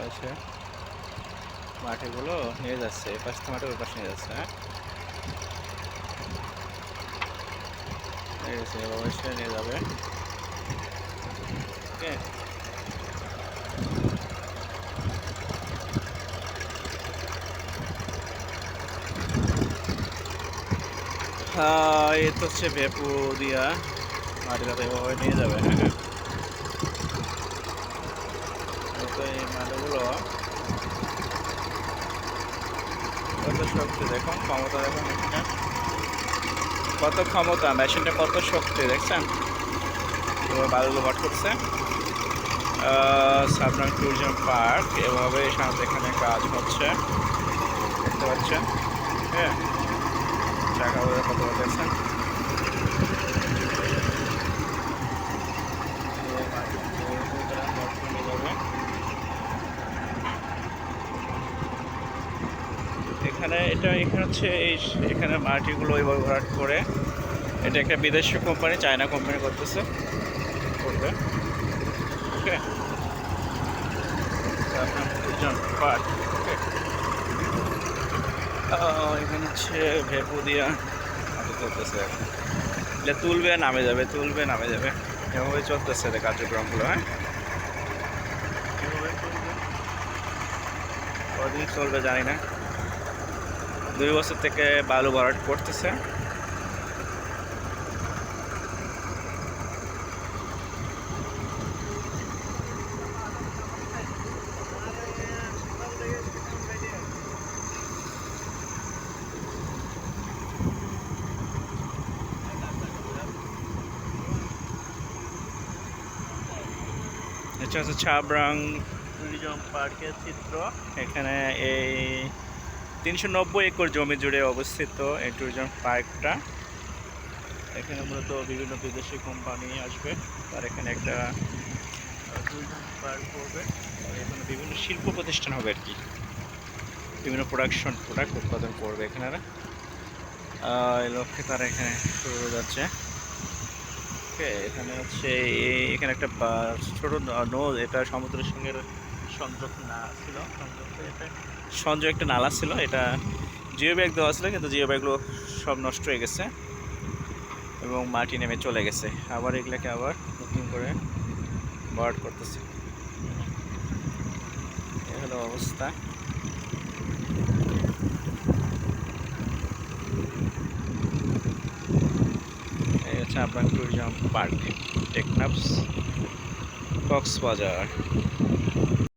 হচ্ছে মাটিগুলো নিয়ে যাচ্ছে, এই পাশ থেকে মাটি ওই পাশে নিয়ে যাচ্ছে। হ্যাঁ, ঠিক আছে, এভাবে সে নিয়ে যাবে। ওকে, হ্যাঁ, এই তো হচ্ছে ভেপু দিয়া মাটিটাতে এভাবে নিয়ে যাবে। হ্যাঁ হ্যাঁ, তো এই মাটিগুলো কত শক্তি দেখুন, ক্ষমতা দেখুন এখানে, কত ক্ষমতা, মেশিনটা কত শক্তি দেখছেন, এভাবে বালুগুলো ভট করছে। সাবনাম ট্যুরিজম পার্ক এভাবে সামনে এখানে কাজ হচ্ছে, দেখতে পাচ্ছেন। হ্যাঁ, চাকা কত দেখছেন। এখানে এখানে হচ্ছে এখানে মাটিগুলো ওইভাবে ভরাট করে, এটা একটা বিদেশি কোম্পানি, চায়না কোম্পানি করতেছে, করবে। ওকে, আপনার পার্ক। ওকে, এখানে হচ্ছে ভেপু দিয়া মাটি চলতেছে, এটা তুলবে নামে যাবে, তুলবে নামে যাবে, এভাবে চলতেছে কার্যক্রমগুলো। হ্যাঁ, এভাবে চলবে, কদিন চলবে জানি না। 2 বছর থেকে বালু ভরাট করতেছে। এটা হচ্ছে ছাবরাং ট্যুরিজম পার্কের চিত্র। এখানে এই 390 একর জমি জুড়ে অবস্থিত এই ট্যুরিজম পার্কটা। এখানে মূলত বিভিন্ন বিদেশি কোম্পানি আসবে, আর এখানে একটা ট্যুরিজম পার্ক করবে, আর এখানে বিভিন্ন শিল্প প্রতিষ্ঠান হবে আর কি, বিভিন্ন প্রোডাক্ট উৎপাদন করবে এখানে। এই লক্ষ্যে তারা এখানে শুরু হয়ে যাচ্ছে। ওকে, এখানে হচ্ছে এখানে একটা ছোট নদ, এটা সমুদ্রের সঙ্গে সংযোগ না ছিল, এটা সংযোগ একটা নালা ছিল, এটা জিও ব্যাগ দেওয়া ছিল, কিন্তু জিও ব্যাগগুলো সব নষ্ট হয়ে গেছে এবং মাটি নেমে চলে গেছে। আবার এগুলোকে আবার নতুন করে ভরাট করতেছে, এ হলো অবস্থা। এই হচ্ছে আপনার ট্যুরিজম পার্ক, টেকনাফস, কক্সবাজার।